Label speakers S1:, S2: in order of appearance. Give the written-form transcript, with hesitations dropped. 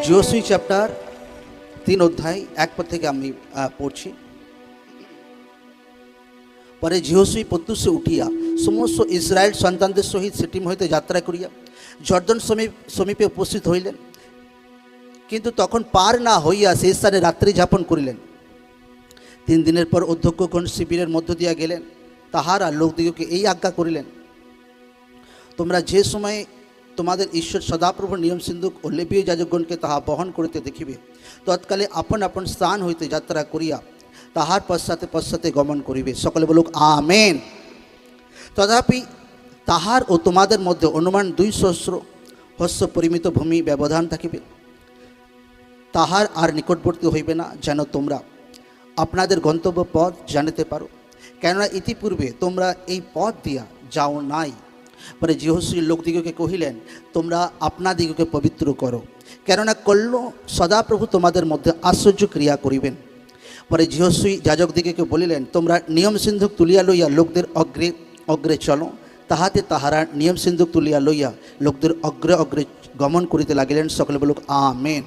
S1: যোশুই chapter 3 অধ্যায় 1 পদ থেকে আমি পড়ছি। পরে যিহোশুই প্রত্যুষে উঠিয়া সমস্ত ইসরায়েল সন্তানদের সহিত সিটিম হইতে যাত্রা করিয়া জর্দন সমীপে উপস্থিত হইলেন, কিন্তু তখন পার না হইয়া সেই স্থানে রাত্রি যাপন করিলেন। 3 দিনের পর অধ্যক্ষগণ শিবিরের মধ্য দিয়া গেলেন। তাহারা লোকদিগকে এই আজ্ঞা করিলেন, তোমরা যে সময় তোমাদের ঈশ্বর সদাপ্রভুর নিয়ম সিন্ধুক ও লেবীয় যাজকগণকে তাহা বহন করিতে দেখিবে, তৎকালে আপন আপন স্থান হইতে যাত্রা করিয়া তাহার পশ্চাতে পশ্চাতে গমন করিবে। সকলে বলুক আমেন। তথাপি তাহার ও তোমাদের মধ্যে অনুমান 200 হস্য পরিমিত ভূমি ব্যবধান থাকিবে, তাহার আর নিকটবর্তী হইবে না, যেন তোমরা আপনাদের গন্তব্য পথ জানিতে পারো, কেননা ইতিপূর্বে তোমরা এই পথ দিয়া যাও নাই। পরে যিহোশুই লোকদিগকে কহিলেন, তোমরা আপনাদিগকে পবিত্র করো, কেননা কল্য সদাপ্রভু তোমাদের মধ্যে আশ্চর্য ক্রিয়া করিবেন। পরে যিহোশুই যাজকদিগকে বলিলেন, তোমরা নিয়ম সিন্ধুক তুলিয়া লইয়া লোকদের অগ্রে অগ্রে চলো। তাহাতে তাহারা নিয়ম সিন্ধুক তুলিয়া লইয়া লোকদের অগ্রে অগ্রে গমন করিতে লাগিলেন। সকলে বলুক আমেন।